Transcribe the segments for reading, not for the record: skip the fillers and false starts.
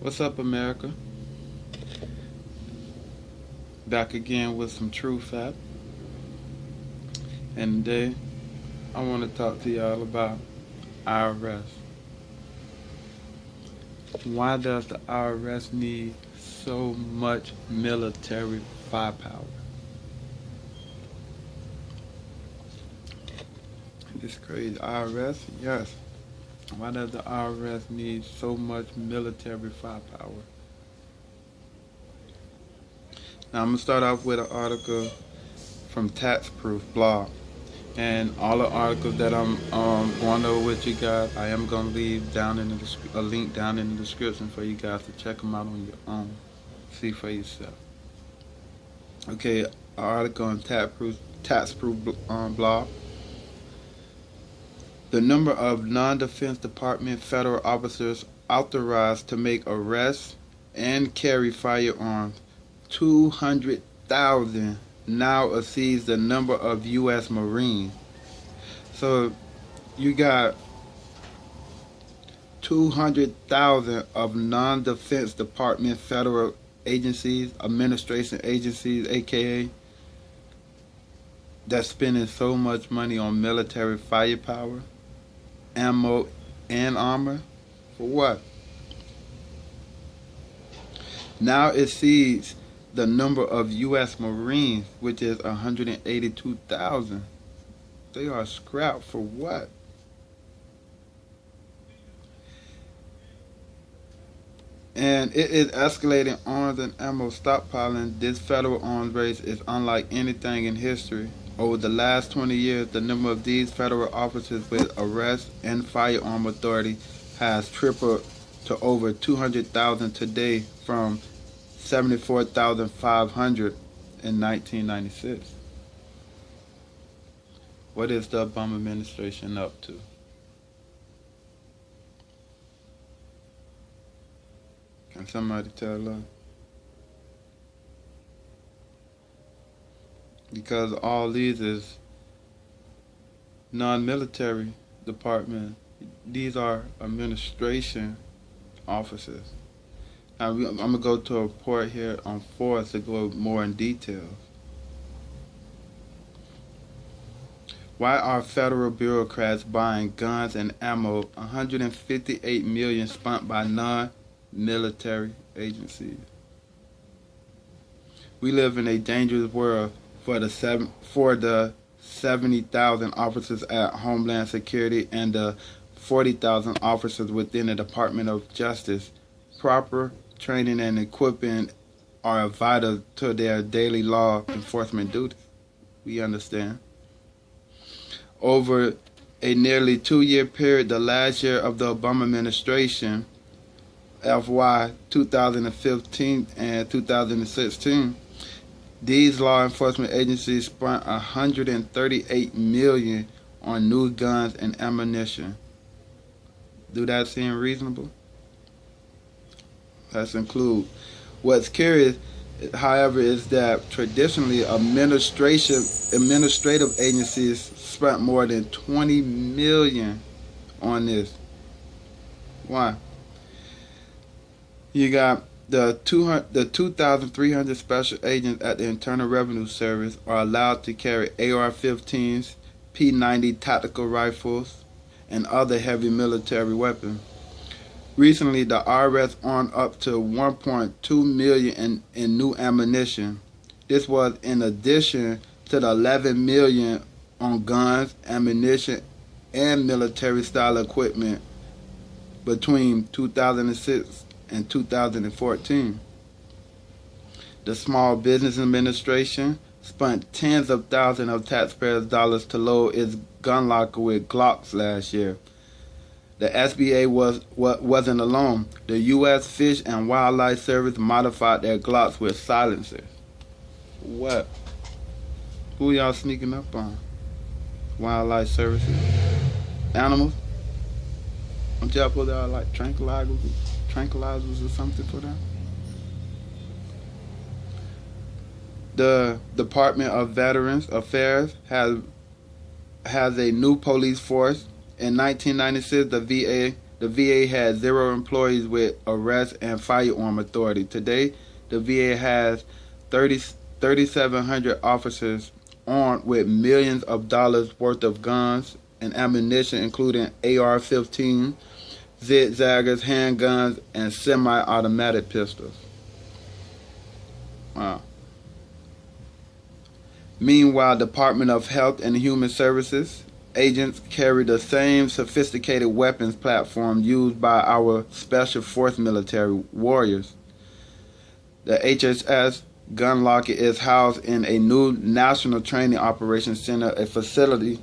What's up, America? Back again with some true fact. And today, I want to talk to y'all about IRS. Why does the IRS need so much military firepower? It's crazy. IRS? Yes. Why does the IRS need so much military firepower? Now I'm going to start off with an article from Tax Proof blog. And all the articles that I'm going over with you guys, I am going to leave down in a link down in the description for you guys to check them out on your own. See for yourself. Okay, an article on Tax Proof blog. The number of non-defense department federal officers authorized to make arrests and carry firearms, 200,000, now exceeds the number of U.S. Marines. So you got 200,000 of non-defense department federal agencies, administration agencies, aka, that's spending so much money on military firepower, ammo, and armor. For what? Now it exceeds the number of U.S. Marines, which is 182,000. They are scrapped for what? And it is escalating arms and ammo stockpiling. This federal arms race is unlike anything in history. Over the last 20 years, the number of these federal officers with arrest and firearm authority has tripled to over 200,000 today from 74,500 in 1996. What is the Obama administration up to? Can somebody tell us? Because all these is non-military department. These are administration officers. Now, I'm going to go to a report here on force to go more in detail. Why are federal bureaucrats buying guns and ammo? 158 million spent by non-military agencies. We live in a dangerous world for the 70,000 officers at Homeland Security and the 40,000 officers within the Department of Justice. Proper training and equipping are vital to their daily law enforcement duties. We understand. Over a nearly 2-year period, the last year of the Obama administration, FY 2015 and 2016, these law enforcement agencies spent $138 million on new guns and ammunition. Do that seem reasonable? Let's include. What's curious, however, is that traditionally administrative agencies spent more than $20 million on this. Why? You got the 2,300 special agents at the Internal Revenue Service are allowed to carry AR-15s, P-90 tactical rifles, and other heavy military weapons. Recently, the IRS earned up to $1.2 million in new ammunition. This was in addition to the $11 million on guns, ammunition, and military-style equipment between 2006 and 2014. The Small Business Administration spent tens of thousands of taxpayers' dollars to load its gun locker with Glocks last year. The SBA wasn't alone. The U.S. Fish and Wildlife Service modified their Glocks with silencers. What? Who y'all sneaking up on? Wildlife Services? Animals? Don't y'all put out like tranquilizers or something for them? The Department of Veterans Affairs has a new police force. In 1996, the VA the VA had 0 employees with arrest and firearm authority. Today, the VA has 3,700 officers armed with millions of dollars worth of guns and ammunition, including AR-15, zigzaggers, handguns, and semi-automatic pistols. Wow. Meanwhile, Department of Health and Human Services agents carry the same sophisticated weapons platform used by our Special Force military warriors. The HHS gun locker is housed in a new National Training Operations Center, a facility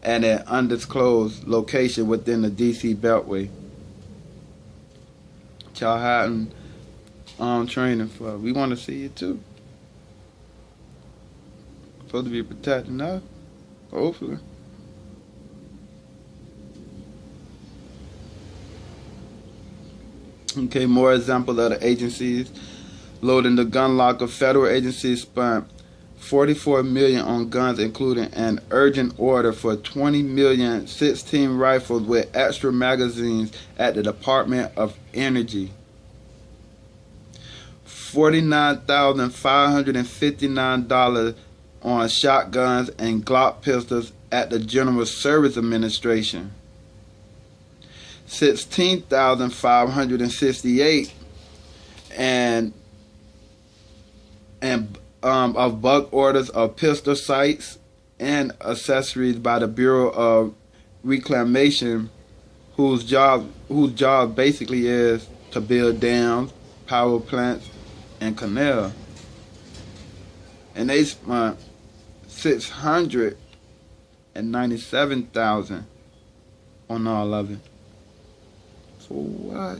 at an undisclosed location within the D.C. Beltway. Y'all hiding training for? We want to see it too. Supposed to be protecting us, hopefully. Okay, more examples of the agencies loading the gun locker. Federal agencies spent $44 million on guns, including an urgent order for 20 million 16 rifles with extra magazines at the Department of Energy. $49,559 on shotguns and Glock pistols at the General Service Administration. $16,568 of bulk orders of pistol sights and accessories by the Bureau of Reclamation, whose job basically is to build dams, power plants, and canals. And they spent $697,000 on all of it. For what?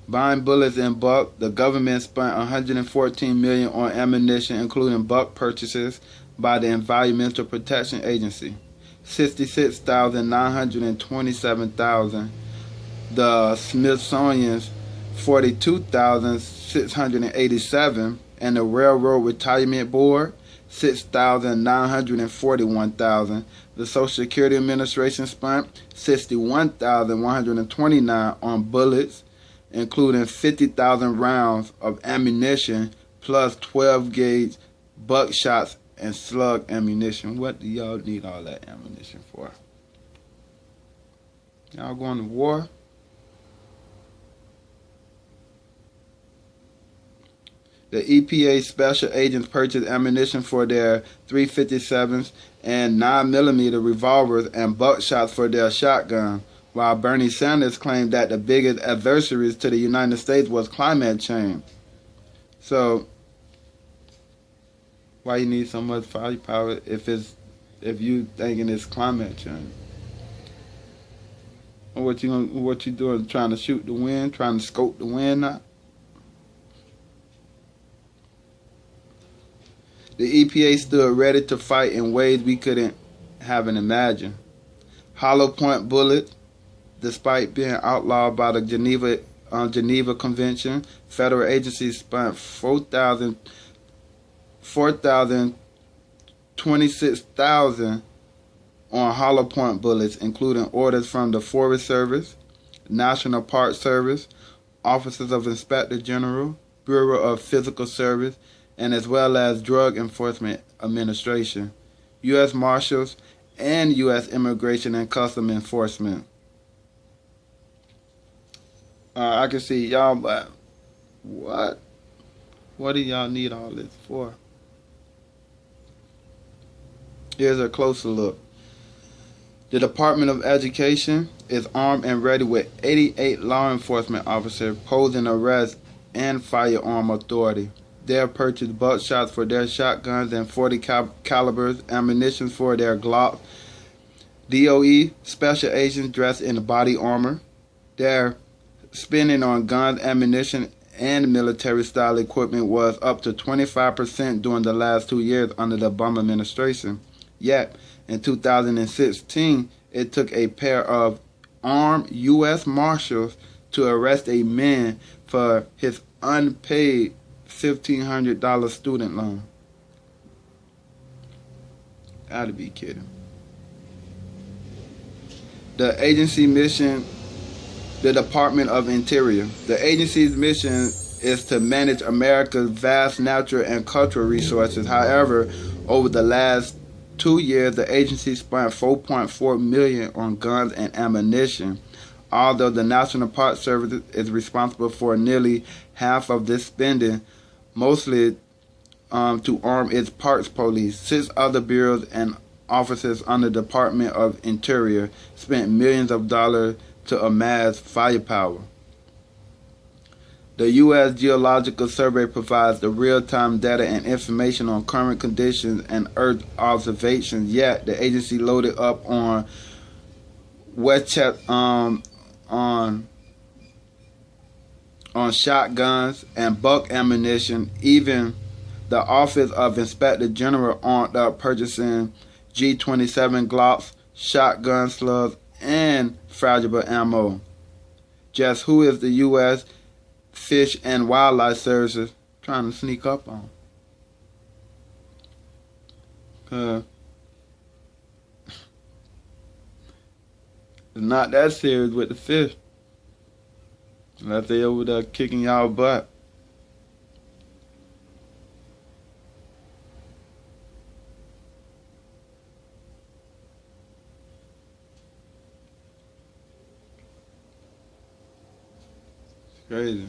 Buying bullets in bulk, the government spent $114 million on ammunition, including bulk purchases by the Environmental Protection Agency. $66,927,000. The Smithsonian's $42,687, and the Railroad Retirement Board $6,941,000. The Social Security Administration spent $61,129 on bullets, including 50,000 rounds of ammunition plus 12-gauge buckshots and slug ammunition. What do y'all need all that ammunition for? Y'all going to war? The EPA special agents purchased ammunition for their .357s and 9mm revolvers and buckshots for their shotgun, while Bernie Sanders claimed that the biggest adversaries to the United States was climate change. So, why you need so much firepower if you thinking it's climate change? Or what you doing? Trying to shoot the wind? Trying to scope the wind out? The EPA stood ready to fight in ways we couldn't have imagined. Hollow point bullets, despite being outlawed by the Geneva Convention, federal agencies spent $426,000 on hollow point bullets, including orders from the Forest Service, National Park Service, Offices of Inspector General, Bureau of Physical Service, and as well as Drug Enforcement Administration, U.S. Marshals, and U.S. Immigration and Customs Enforcement. I can see y'all, but what? What do y'all need all this for? Here's a closer look. The Department of Education is armed and ready with 88 law enforcement officers posing arrest and firearm authority. They have purchased buckshots for their shotguns and 40 calibers, ammunition for their Glock. DOE special agents dressed in body armor. Their spending on guns, ammunition, and military-style equipment was up to 25% during the last 2 years under the Obama administration. Yet, in 2016, it took a pair of armed U.S. Marshals to arrest a man for his unpaid $1,500 student loan. Gotta be kidding. The agency mission, the Department of Interior. The agency's mission is to manage America's vast natural and cultural resources. However, over the last 2 years, the agency spent $4.4 million on guns and ammunition. Although the National Park Service is responsible for nearly half of this spending, mostly to arm its parks police. 6 other bureaus and offices under the Department of Interior spent millions of dollars to amass firepower. The U.S. Geological Survey provides the real-time data and information on current conditions and Earth observations. Yet the agency loaded up on on shotguns and bulk ammunition. Even the Office of Inspector General armed up purchasing G27 Glocks, shotgun slugs, and fragile ammo. Just who is the U.S. Fish and Wildlife Services trying to sneak up on? It's not that serious with the fish. Unless they over there kicking y'all butt. It's crazy.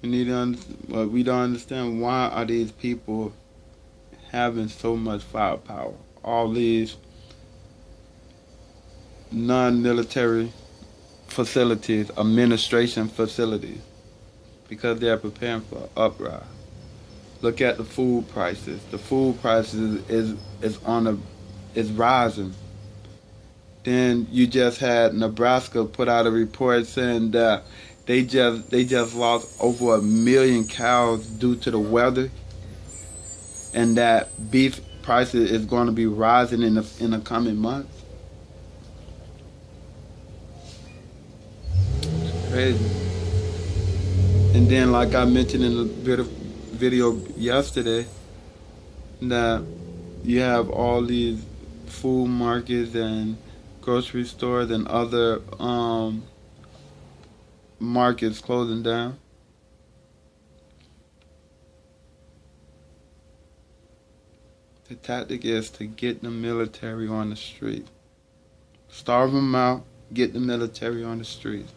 We don't understand, why are these people having so much firepower? All these non-military facilities, administration facilities, because they're preparing for uprise. Look at the food prices. The food prices is rising. Then you just had Nebraska put out a report saying that they just lost over 1 million cows due to the weather, and that beef prices is going to be rising in the coming months. Crazy. And then, like I mentioned in the video yesterday, that you have all these food markets and grocery stores and other markets closing down. The tactic is to get the military on the street. Starve them out, get the military on the streets.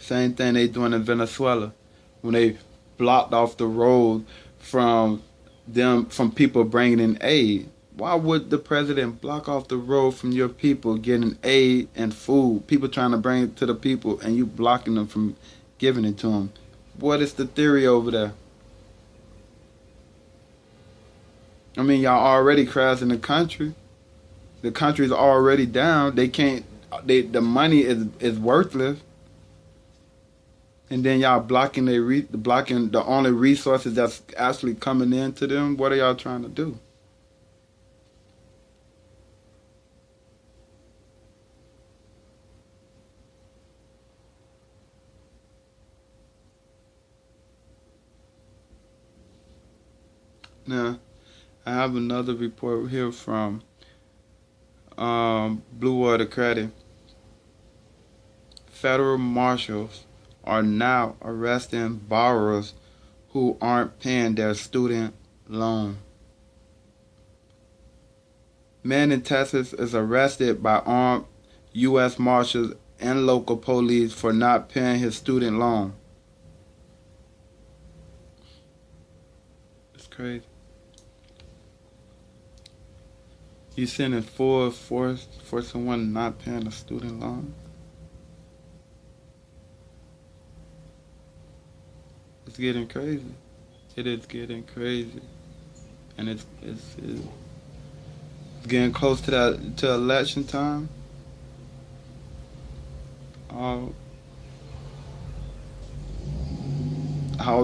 Same thing they doing in Venezuela when they blocked off the road from people bringing in aid. Why would the president block off the road from your people getting aid and food? People trying to bring it to the people, and you blocking them from giving it to them. What is the theory over there? I mean, y'all already crashing the country. The country's already down. The money is worthless. And then y'all blocking the only resources that's actually coming in to them. What are y'all trying to do? Now, I have another report here from Blue Water Credit. Federal marshals are now arresting borrowers who aren't paying their student loan. Man in Texas is arrested by armed U.S. Marshals and local police for not paying his student loan. It's crazy. You sending for someone not paying a student loan? It's getting crazy. It is getting crazy, and it's getting close to election time. How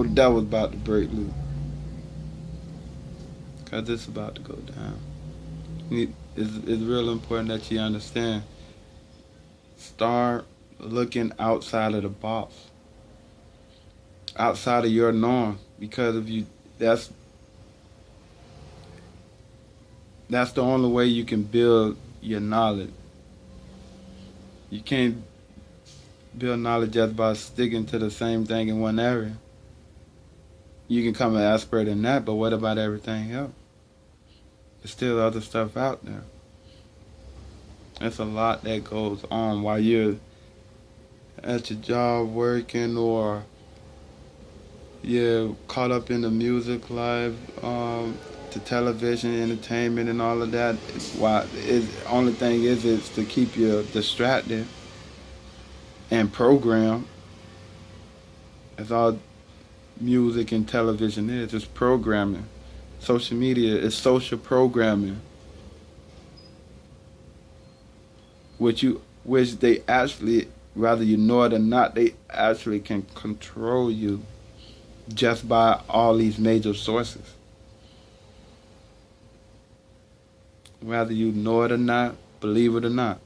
that was about to break loose, cause it's about to go down. It's real important that you understand. Start looking outside of the box. Outside of your norm. because if you that's the only way you can build your knowledge. You can't build knowledge just by sticking to the same thing in one area. You can become an expert in that, but what about everything else? There's still other stuff out there. There's a lot that goes on while you're at your job working, or you're caught up in the music life, the television, entertainment, and all of that. Only thing is to keep you distracted and programmed. That's all music and television is. It's programming. Social media is social programming, which they actually, whether you know it or not, they actually can control you just by all these major sources. Whether you know it or not, believe it or not.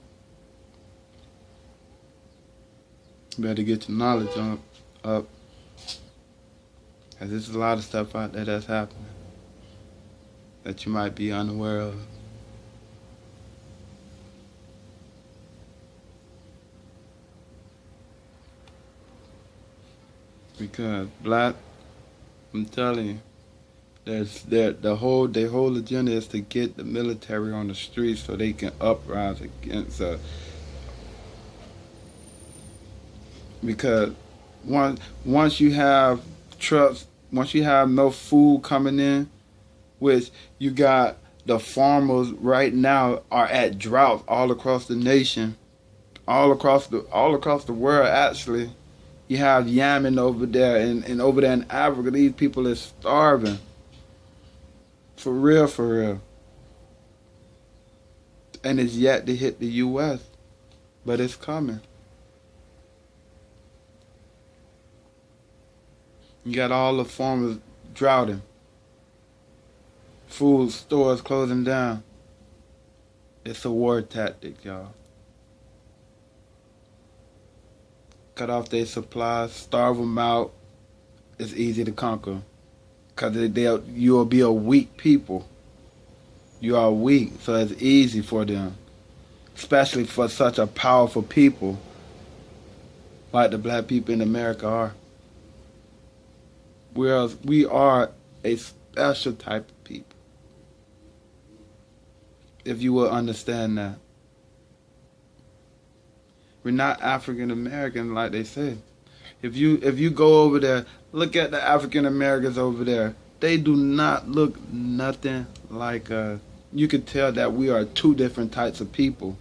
You better get your knowledge up. Because there's a lot of stuff out there that's happening that you might be unaware of. Because I'm telling you, their whole agenda is to get the military on the streets so they can uprise against because once you have trucks, once you have no food coming in, which you got the farmers right now are at drought all across the nation, all across the world actually. You have Yemen over there, and over there in Africa, these people are starving. For real. And it's yet to hit the U.S., but it's coming. You got all the farmers droughting. Food stores closing down. It's a war tactic, y'all. Cut off their supplies, starve them out. It's easy to conquer. Because you'll be a weak people. You are weak, so it's easy for them. Especially for such a powerful people like the black people in America are. Whereas we are a special type of people. If you will understand that. We're not African American like they say. If you go over there, look at the African Americans over there. They do not look nothing like us. You can tell that we are two different types of people.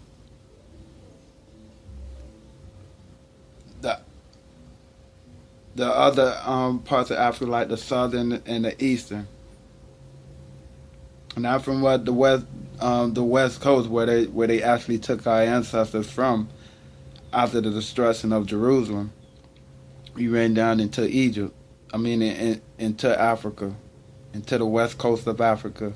The other parts of Africa, like the southern and the eastern, not from what the west coast, where they actually took our ancestors from after the destruction of Jerusalem. We ran down into Egypt. Into Africa, into the west coast of Africa.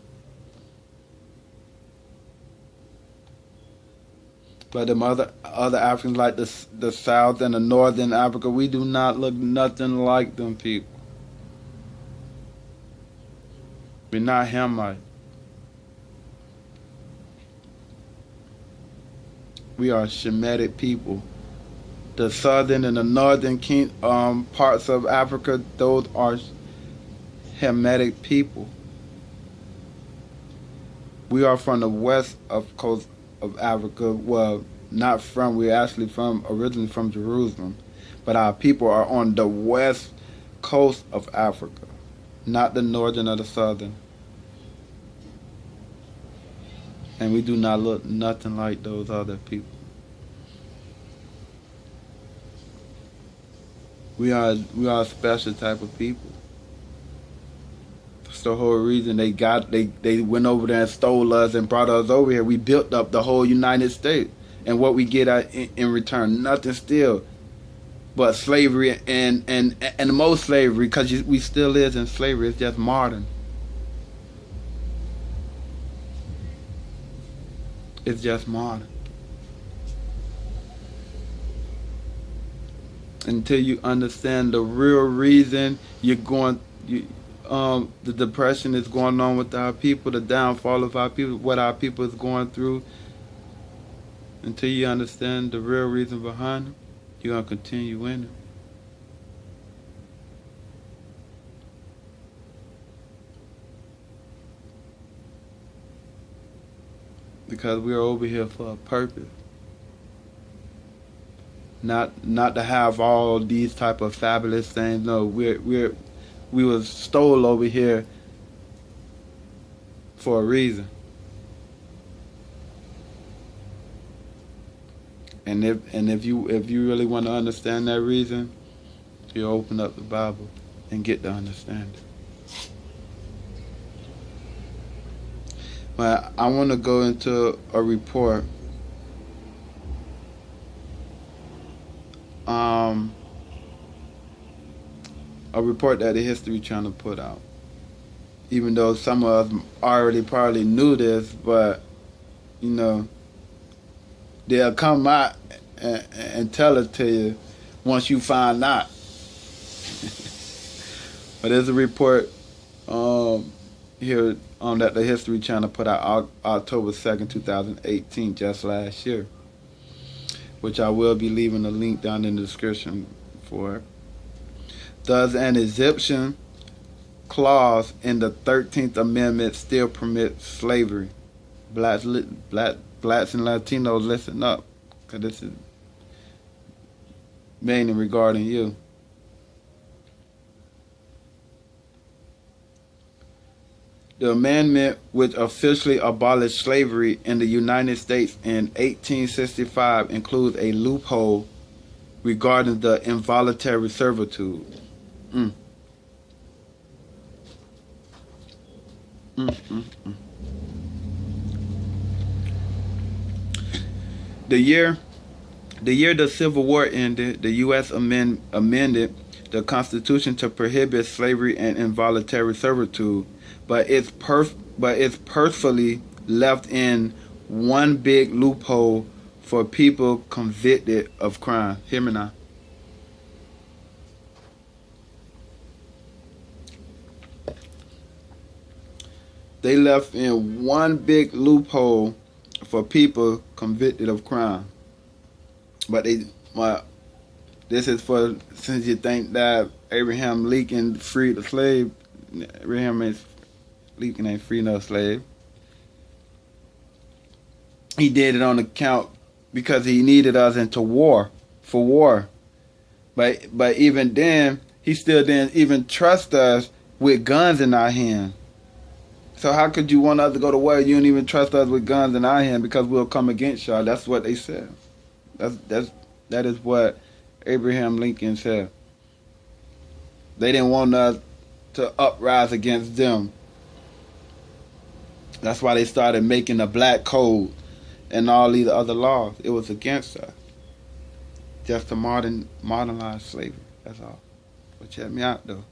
But them other Africans, like the South and the Northern Africa, we do not look nothing like them people. We're not Hamite. We are Shemitic people. The southern and the northern parts of Africa, those are Hamitic people. We are from the west coast of Africa. Well, not from. We're actually originally from Jerusalem, but our people are on the west coast of Africa, not the northern or the southern. And we do not look nothing like those other people. We are a special type of people. That's the whole reason they went over there and stole us and brought us over here. We built up the whole United States, and what we get in return, nothing still, but slavery and more slavery, because we still is in slavery. It's just modern. It's just modern. Until you understand the real reason you're going You, the depression is going on with our people, the downfall of our people, what our people is going through. Until you understand the real reason behind it, you're gonna continue in it. Because we're over here for a purpose. Not to have all these type of fabulous things. No, we was stole over here for a reason. And if you really want to understand that reason, you open up the Bible and get to understand it. But I want to go into a report. A report that the History Channel put out. Even though some of us already probably knew this, but you know, they'll come out and tell it to you once you find out. But there's a report here that the History Channel put out October 2nd, 2018, just last year, which I will be leaving a link down in the description for. Does an exemption clause in the 13th Amendment still permit slavery? Blacks and Latinos, listen up, because this is mainly regarding you. The amendment, which officially abolished slavery in the United States in 1865, includes a loophole regarding the involuntary servitude. The year the Civil War ended, the U.S. amended the Constitution to prohibit slavery and involuntary servitude, but it's purposefully left in one big loophole for people convicted of crime. Hear me now. They left in one big loophole for people convicted of crime. But this is for, since you think that Abraham Lincoln freed the slave, Lincoln ain't free no slave. He did it on account because he needed us into war, for war. But even then, he still didn't even trust us with guns in our hand. So how could you want us to go to war? You don't even trust us with guns in our hand because we'll come against y'all. That's what they said. That is what Abraham Lincoln said. They didn't want us to uprise against them. That's why they started making the black code and all these other laws. It was against us. Just to modernize slavery. That's all. But check me out though.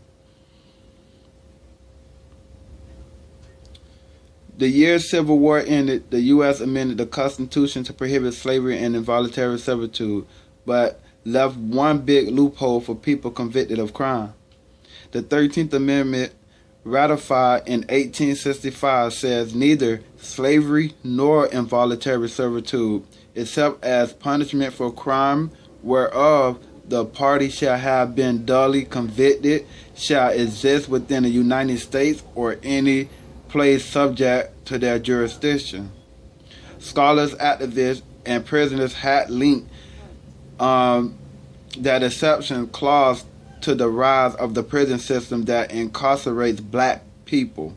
The year Civil War ended, the U.S. amended the Constitution to prohibit slavery and involuntary servitude, but left one big loophole for people convicted of crime. The 13th Amendment, ratified in 1865, says neither slavery nor involuntary servitude, except as punishment for crime whereof the party shall have been duly convicted, shall exist within the United States or any place subject to their jurisdiction. Scholars, activists, and prisoners had linked that exception clause to the rise of the prison system that incarcerates black people.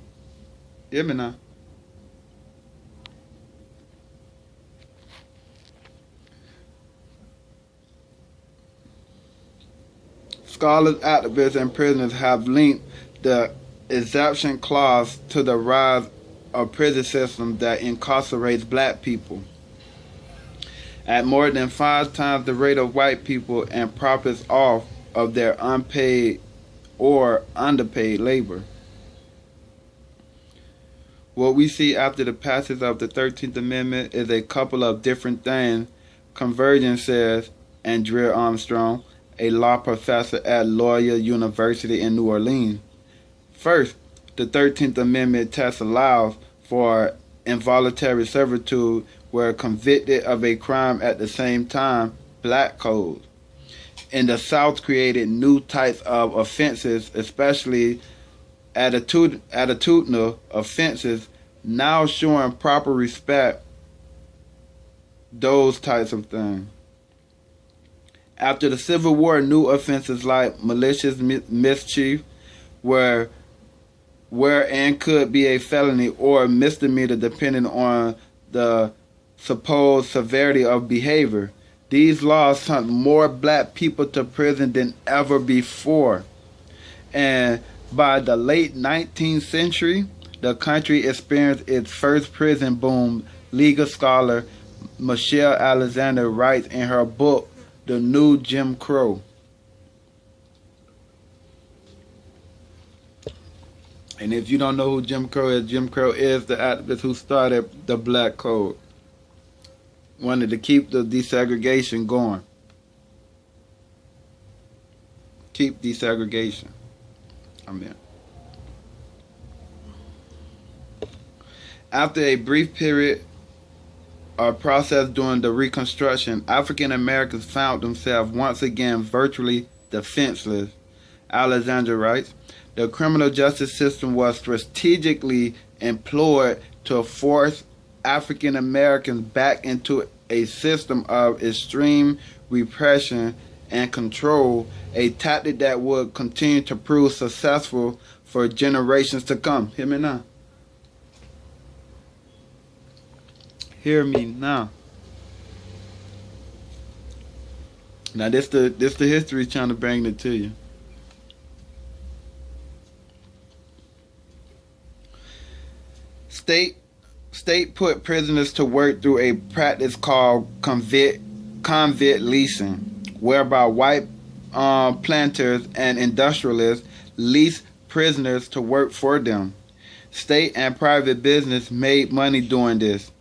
Hear me now. Scholars, activists, and prisoners have linked the exception clause to the rise of prison system that incarcerates black people at more than 5 times the rate of white people and profits off of their unpaid or underpaid labor. What we see after the passage of the 13th Amendment is a couple of different things. Conversion, says Andrea Armstrong, a law professor at Loyola University in New Orleans. First, the 13th Amendment test allows for involuntary servitude where convicted of a crime at the same time black codes. In the South created new types of offenses, especially attitudinal offenses, now showing proper respect, those types of things. After the Civil War, new offenses like malicious mischief were and could be a felony or misdemeanor depending on the supposed severity of behavior. These laws sent more black people to prison than ever before. And by the late 19th century, the country experienced its first prison boom. Legal scholar Michelle Alexander writes in her book, The New Jim Crow. And if you don't know who Jim Crow is the activist who started the Black Code. Wanted to keep the desegregation going. Keep desegregation. After a brief period or process during the Reconstruction, African Americans found themselves once again virtually defenseless. Alexander writes, the criminal justice system was strategically employed to force African Americans back into a system of extreme repression and control, a tactic that would continue to prove successful for generations to come. Hear me now. Hear me now. Now this the history trying to bring it to you. State put prisoners to work through a practice called convict leasing, whereby white planters and industrialists leased prisoners to work for them. State and private business made money doing this,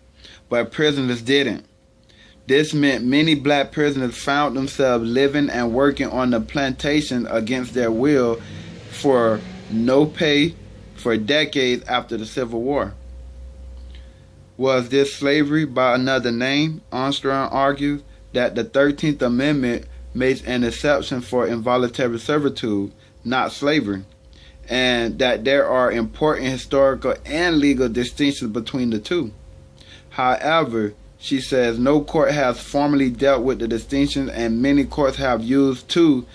but prisoners didn't. This meant many black prisoners found themselves living and working on the plantation against their will for no pay for decades after the Civil War. Was this slavery by another name? Armstrong argues that the 13th Amendment makes an exception for involuntary servitude, not slavery, and that there are important historical and legal distinctions between the two. However, she says no court has formally dealt with the distinction, and many courts have used two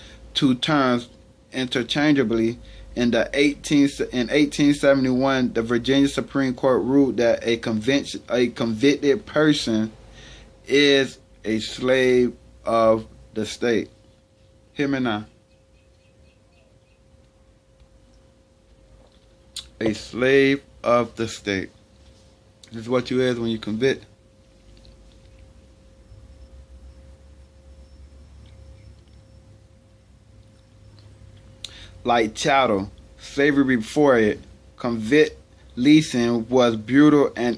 terms interchangeably. In 1871, the Virginia Supreme Court ruled that a convicted person is a slave of the state. Hear me now. A slave of the state. This is what you is when you convict. Like chattel, slavery before it, convict leasing was brutal and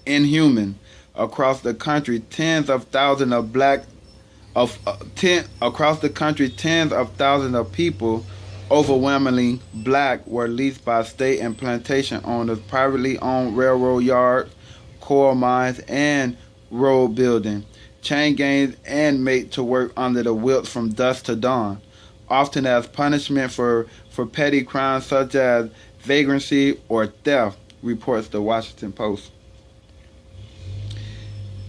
inhuman. Across the country, tens of thousands of people, overwhelmingly black, were leased by state and plantation owners, privately owned railroad yards, coal mines, and road building, chain gangs, and made to work under the whips from dusk to dawn, often as punishment for petty crimes such as vagrancy or theft, reports the Washington Post.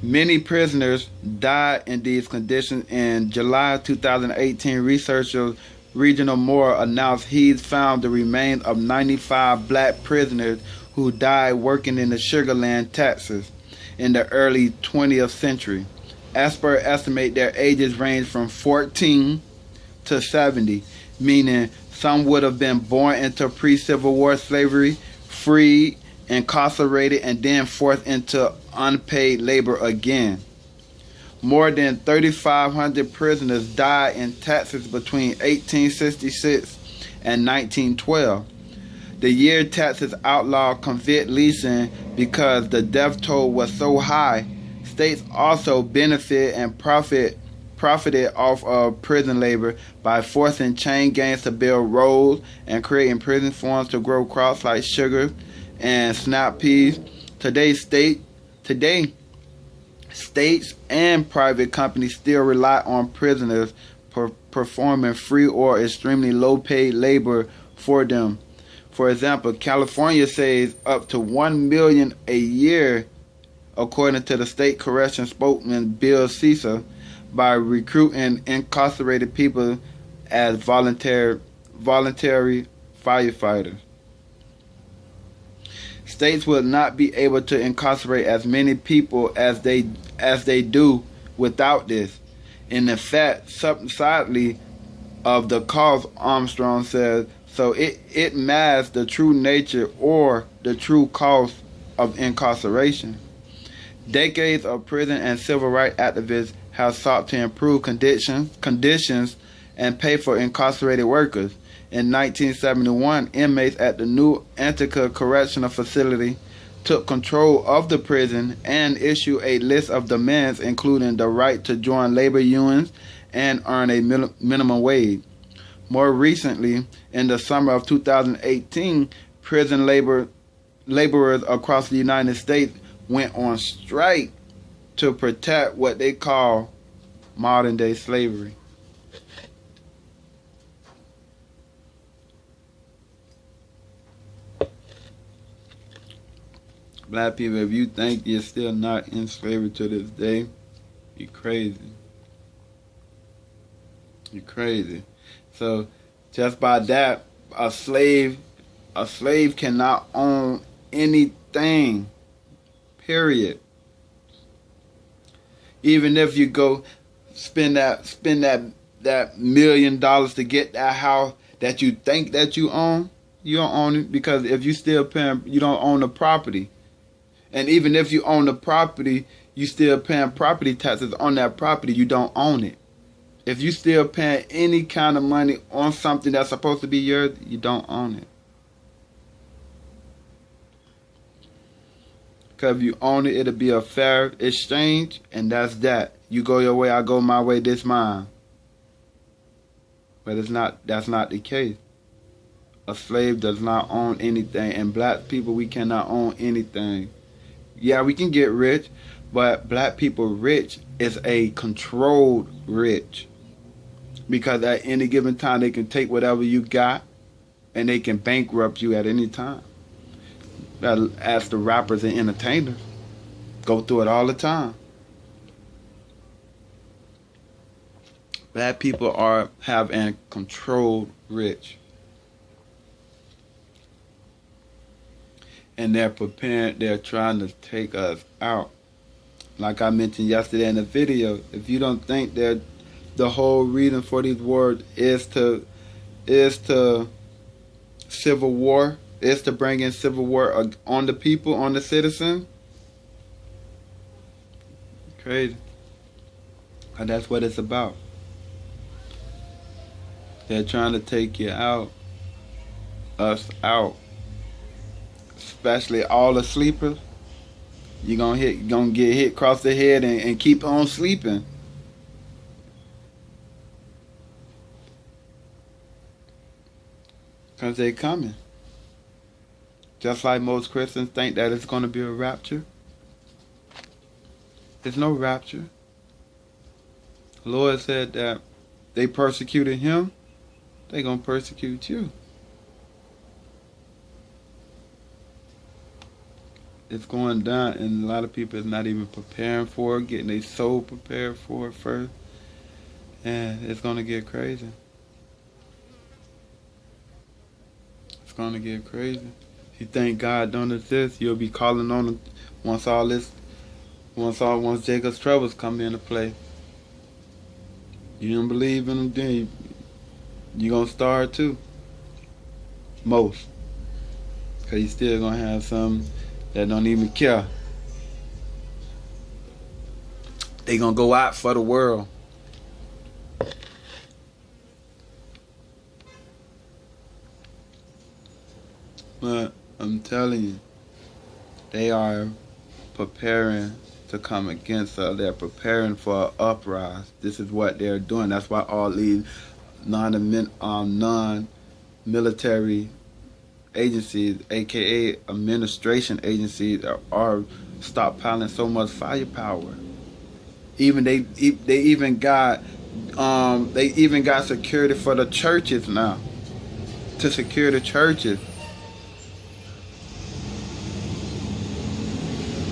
Many prisoners died in these conditions. In July 2018, researcher Reginald Moore announced he's found the remains of 95 black prisoners who died working in the Sugarland, Texas, in the early 20th century. Experts estimate their ages range from 14 to 70, meaning some would have been born into pre-Civil War slavery, freed, incarcerated, and then forced into unpaid labor again. More than 3,500 prisoners died in Texas between 1866 and 1912. The year Texas outlawed convict leasing because the death toll was so high, states also benefit and profit profited off of prison labor by forcing chain gangs to build roads and creating prison farms to grow crops like sugar and snap peas. Today, states and private companies still rely on prisoners performing free or extremely low-paid labor for them. For example, California saves up to $1 million a year, according to the state correction spokesman Bill Cesar, by recruiting incarcerated people as voluntary firefighters. States will not be able to incarcerate as many people as they do without this. In effect, subsidly of the cost, Armstrong says, so it masks the true nature or the true cost of incarceration. Decades of prison and civil rights activists have sought to improve conditions and pay for incarcerated workers. In 1971, inmates at the New Antica Correctional Facility took control of the prison and issued a list of demands, including the right to join labor unions and earn a minimum wage. More recently, in the summer of 2018, prison laborers across the United States went on strike to protect what they call modern-day slavery. Black people, if you think you're still not in slavery to this day, you're crazy. You're crazy. So, just by that, a slave cannot own anything. Period. Even if you go spend that $1 million to get that house that you think that you own, you don't own it, because if you still paying, you don't own the property. And even if you own the property, you still paying property taxes on that property. You don't own it. If you still paying any kind of money on something that's supposed to be yours, you don't own it. Because if you own it, it'll be a fair exchange, and that's that. You go your way, I go my way, this mine. But that's not the case. A slave does not own anything, and black people, we cannot own anything. Yeah, we can get rich, but black people rich is a controlled rich. Because at any given time, they can take whatever you got, and they can bankrupt you at any time. As the rappers and entertainers go through it all the time. Black people have a controlled rich. And they're trying to take us out. Like I mentioned yesterday in the video, if you don't think that the whole reason for these wars is to civil war, is to bring in civil war on the people, on the citizens, crazy. And that's what it's about. They're trying to take you out, us out. Especially all the sleepers. You're gonna get hit across the head and keep on sleeping. Because they're coming. Just like most Christians think that it's going to be a rapture. There's no rapture. The Lord said that they persecuted him, they're going to persecute you. It's going down, and a lot of people is not even preparing for it, getting their soul prepared for it first. And it's going to get crazy. It's going to get crazy. If you think God don't exist, you'll be calling on him once Jacob's troubles come into play. You don't believe in him, then you're going to start too. Most. Because you're still going to have some that don't even care. They gonna go out for the world. But I'm telling you, they are preparing to come against us. They're preparing for an uprise. This is what they're doing. That's why all these non-military agencies, aka administration agencies, are stockpiling so much firepower. Even they even got security for the churches now, to secure the churches.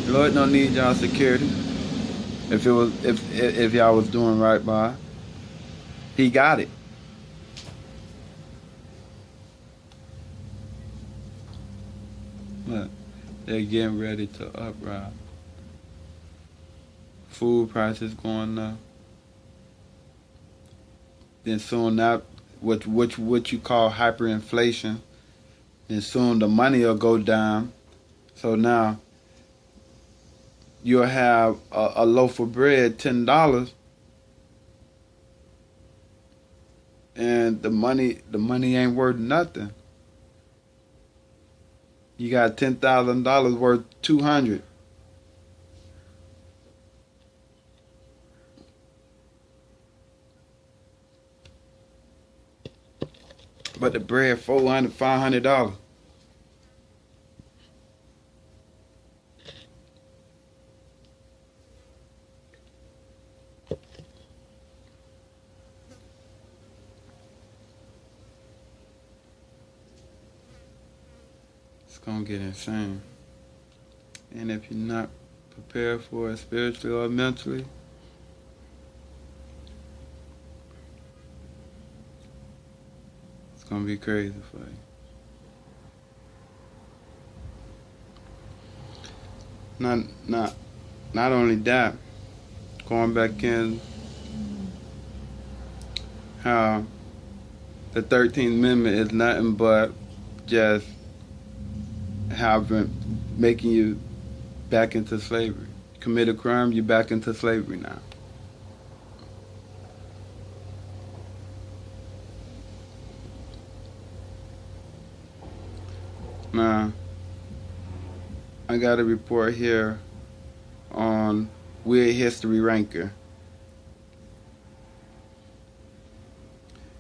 Lord don't need y'all security. If y'all was doing right by, He got it. Look, they're getting ready to uprise. Food prices going up. Then soon that what you call hyperinflation. Then soon the money will go down. So now you'll have a loaf of bread $10, and the money ain't worth nothing. You got $10,000 worth $200. But the bread $400, $500. It's gonna get insane. And if you're not prepared for it spiritually or mentally, it's gonna be crazy for you. Not only that, going back in how the 13th Amendment is nothing but just making you back into slavery. Commit a crime, you're back into slavery now. Now, I got a report here on Weird History Ranker.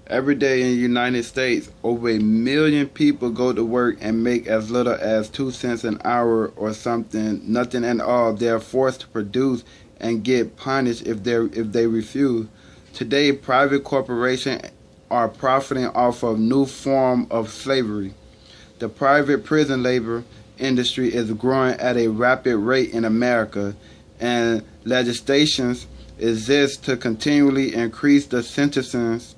Every day in the United States, over 1 million people go to work and make as little as 2 cents an hour or nothing at all. They're forced to produce and get punished if they refuse. Today, private corporations are profiting off of new form of slavery. The private prison labor industry is growing at a rapid rate in America, and legislations exist to continually increase the sentences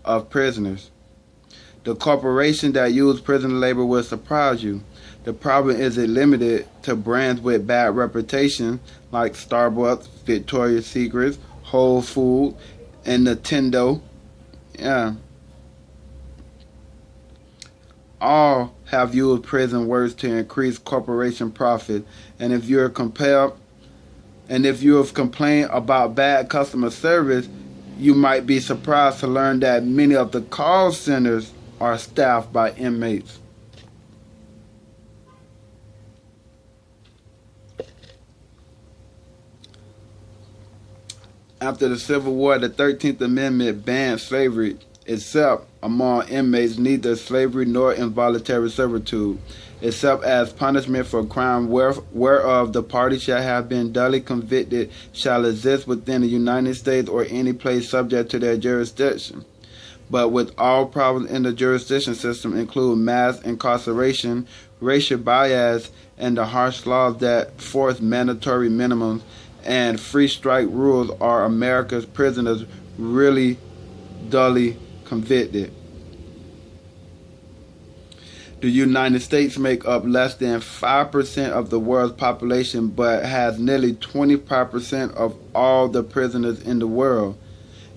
of prisoners. The corporation that use prison labor will surprise you. The problem isn't limited to brands with bad reputation like Starbucks, Victoria's Secret, Whole Foods, and Nintendo. Yeah. All have used prison words to increase corporation profit, and if you have complained about bad customer service, you might be surprised to learn that many of the call centers are staffed by inmates. After the Civil War, the 13th Amendment banned slavery, except among inmates neither slavery nor involuntary servitude, except as punishment for crime whereof the party shall have been duly convicted, shall exist within the United States or any place subject to their jurisdiction. But with all problems in the jurisdiction system include mass incarceration, racial bias, and the harsh laws that force mandatory minimums and free strike rules, are America's prisoners really duly convicted. The United States make up less than 5% of the world's population, but has nearly 25% of all the prisoners in the world.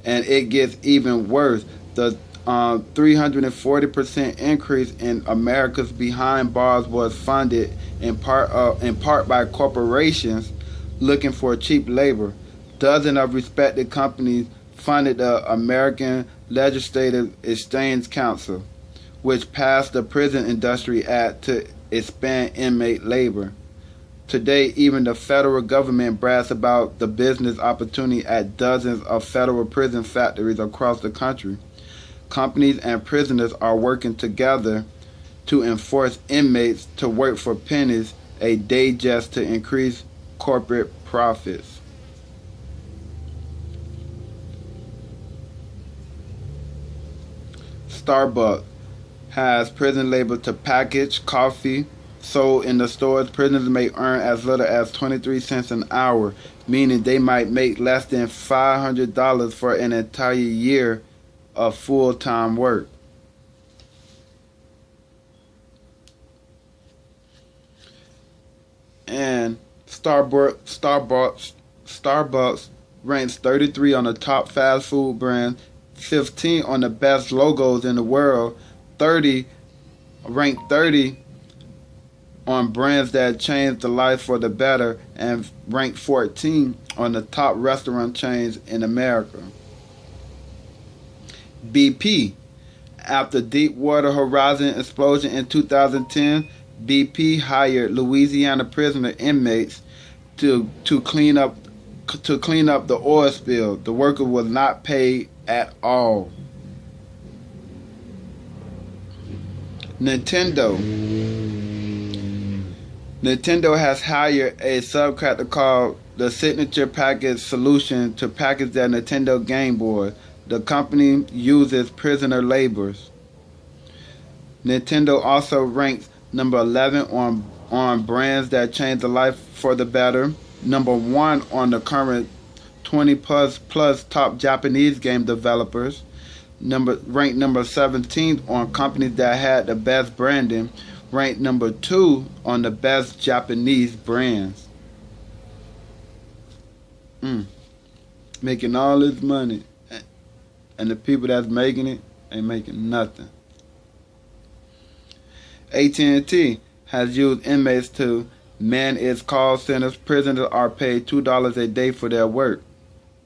And it gets even worse. The 340% increase in America's behind bars was funded in part by corporations looking for cheap labor. Dozens of respected companies funded the American Legislative Exchange Council, which passed the Prison Industry Act to expand inmate labor. Today, even the federal government brags about the business opportunity at dozens of federal prison factories across the country. Companies and prisoners are working together to enforce inmates to work for pennies a day just to increase corporate profits. Starbucks has prison labor to package coffee sold in the stores. Prisoners may earn as little as 23 cents an hour, meaning they might make less than $500 for an entire year of full-time work. And Starbucks ranks 33 on the top fast food brands, 15 on the best logos in the world, 30 ranked 30 on brands that change the life for the better, and ranked 14 on the top restaurant chains in America. BP. After Deepwater Horizon explosion in 2010, BP hired Louisiana prisoner inmates to clean up the oil spill. The worker was not paid at all. Nintendo has hired a subcontractor called the Signature Package Solution to package their Nintendo Game Boy. The company uses prisoner labors. Nintendo also ranks number 11 on brands that change the life for the better. Number 1 on the current 20 plus top Japanese game developers. Ranked number 17 on companies that had the best branding. Ranked number 2 on the best Japanese brands. Making all this money, and the people that's making it ain't making nothing. AT&T has used inmates to man its call centers. Prisoners are paid $2 a day for their work.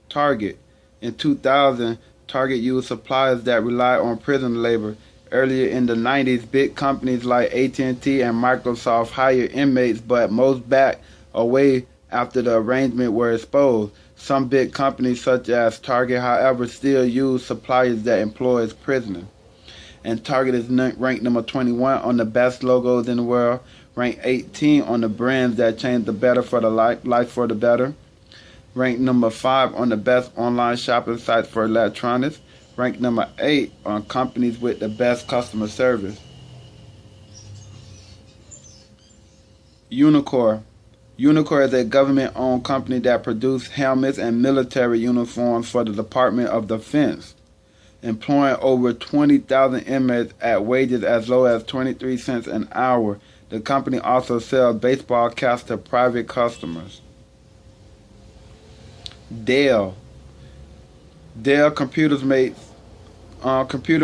Target. In 2000, Target used suppliers that relied on prison labor. Earlier in the 90s, big companies like AT&T and Microsoft hired inmates, but most backed away after the arrangement were exposed. Some big companies such as Target, however, still use suppliers that employ prisoners. And Target is ranked number 21 on the best logos in the world, ranked 18 on the brands that change the better for the life for the better, ranked number 5 on the best online shopping sites for electronics, ranked number 8 on companies with the best customer service. Unicor is a government-owned company that produces helmets and military uniforms for the Department of Defense, employing over 20,000 inmates at wages as low as 23 cents an hour. The company also sells baseball caps to private customers. Dell computer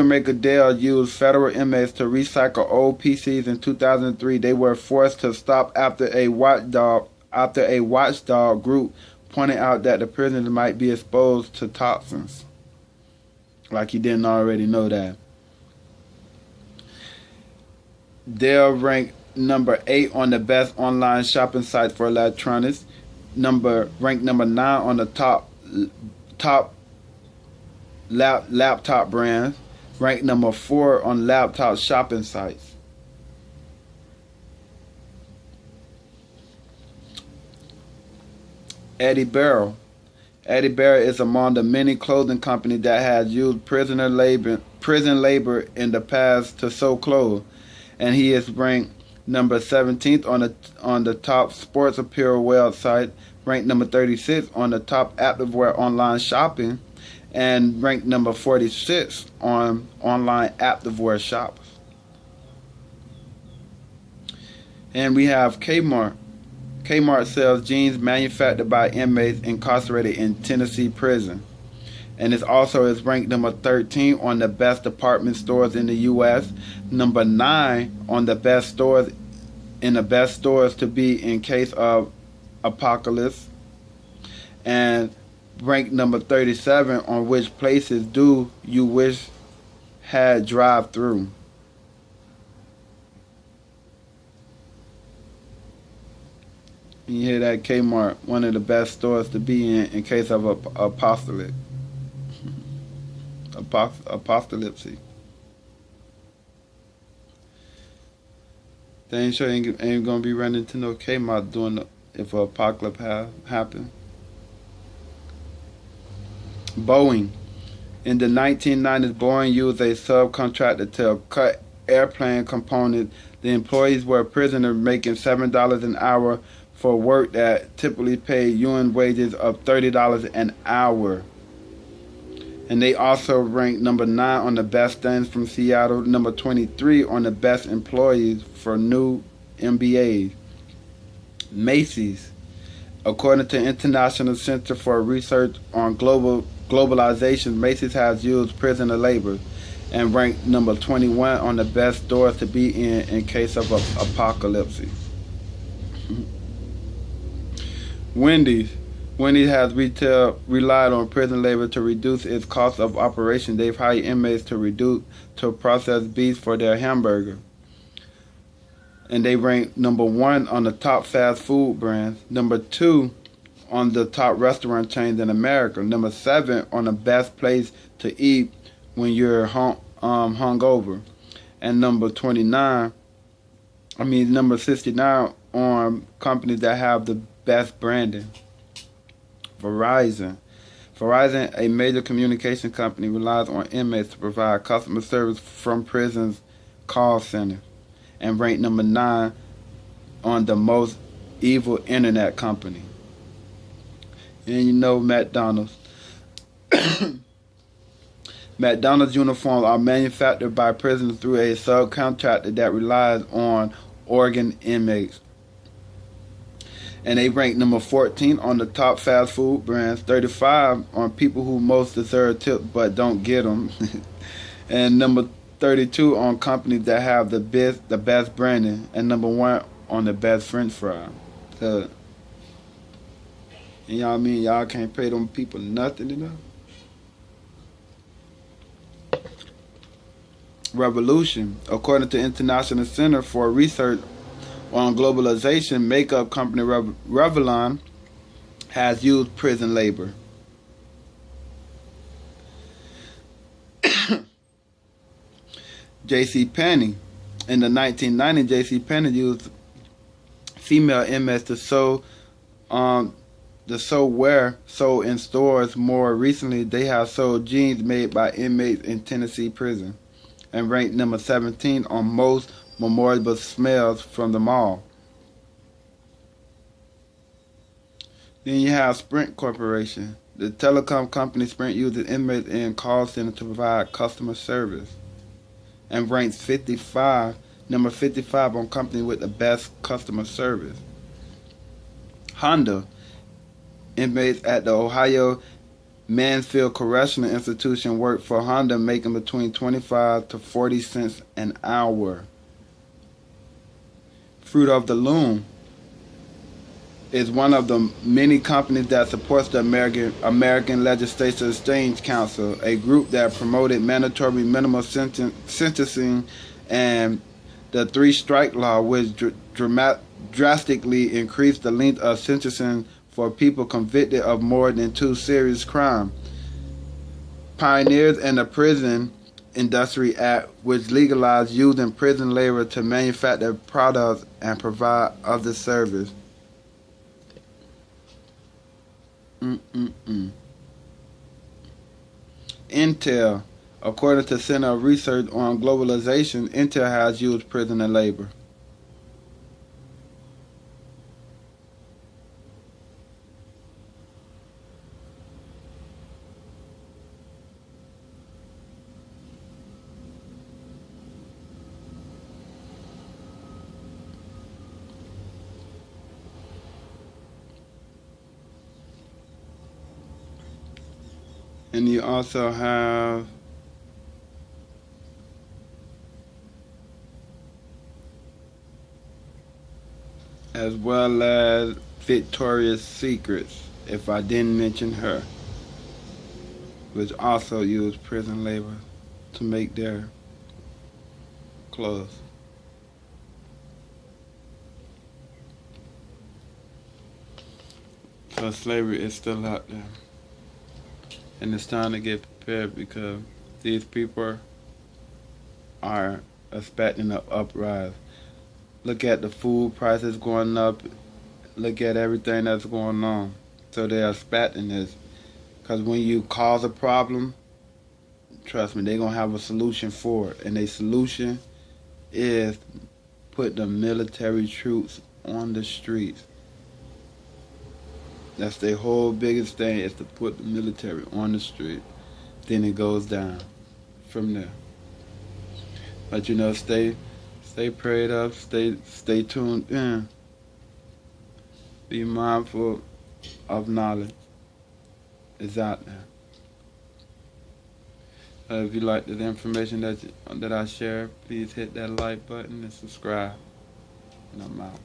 maker Dell used federal inmates to recycle old PCs in 2003. They were forced to stop after a watchdog group pointed out that the prisoners might be exposed to toxins. Like you didn't already know that. Dell ranked number 8 on the best online shopping site for electronics. Ranked number 9 on the top laptop brands. Ranked number 4 on laptop shopping sites. Eddie Barrow is among the many clothing companies that has used prison labor in the past to sew clothes, and he is ranked number 17th on the top sports apparel website, ranked number 36 on the top activewear online shopping, and ranked number 46 on online activewear shops. And we have Kmart. Kmart sells jeans manufactured by inmates incarcerated in Tennessee prison. And it also is ranked number 13 on the best department stores in the U.S., number 9 on the best stores to be in case of apocalypse, and ranked number 37 on which places do you wish had drive-through. And you hear that? Kmart, one of the best stores to be in case of a apocalypse. Apocalypse. They ain't sure ain't gonna be running to no Kmart doing if a apocalypse happen. Boeing. In the 1990s, Boeing used a subcontractor to cut airplane components. The employees were prisoners making $7 an hour for work that typically paid UN wages of $30 an hour. And they also ranked number 9 on the best things from Seattle, number 23 on the best employees for new MBAs. Macy's. According to International Center for Research on Globalization, Macy's has used prisoner labor and ranked number 21 on the best stores to be in case of an apocalypse. Wendy's. Wendy's has relied on prison labor to reduce its cost of operation. They've hired inmates to process beef for their hamburger. And they rank number 1 on the top fast food brands, number 2 on the top restaurant chains in America, number 7 on the best place to eat when you're hungover, and number 69 on companies that have the best branding. Verizon, a major communication company, relies on inmates to provide customer service from prisons' call centers, and ranked number 9 on the most evil internet company. And you know McDonald's. McDonald's uniforms are manufactured by prisoners through a subcontractor that relies on organ inmates. And they rank number 14 on the top fast food brands, 35 on people who most deserve tips but don't get them, and number 32 on companies that have the best branding, and number 1 on the best French fry. So, and y'all mean y'all can't pay them people nothing enough? Revolution. According to International Center for Research on Globalization, makeup company Revlon has used prison labor. JCPenney. In the 1990s, JCPenney used female inmates to sew in stores. More recently, they have sold jeans made by inmates in Tennessee prison, and ranked number 17 on most memorable smells from the mall. Then you have Sprint Corporation. The telecom company Sprint uses inmates in call centers to provide customer service, and ranks number 55 on company with the best customer service. Honda. Inmates at the Ohio Mansfield Correctional Institution work for Honda, making between 25 to 40 cents an hour. Fruit of the Loom is one of the many companies that supports the American Legislative Exchange Council, a group that promoted mandatory minimum sentencing and the 3-strike law, which drastically increased the length of sentencing for people convicted of more than 2 serious crimes. Pioneers in the Prison Industry Act, which legalized using prison labor to manufacture products and provide other service. Intel. According to Center of Research on Globalization, Intel has used prisoner labor. And you also have as well as Victoria's Secrets, if I didn't mention her, which also use prison labor to make their clothes. So slavery is still out there. And it's time to get prepared because these people are expecting an uprise. Look at the food prices going up. Look at everything that's going on. So they're expecting this. Because when you cause a problem, trust me, they're going to have a solution for it. And their solution is put the military troops on the streets. That's their whole biggest thing, is to put the military on the street. Then it goes down from there. But stay prayed up, stay tuned in. Be mindful of knowledge. It's out there. If you like the information that I share, please hit that like button and subscribe. And I'm out.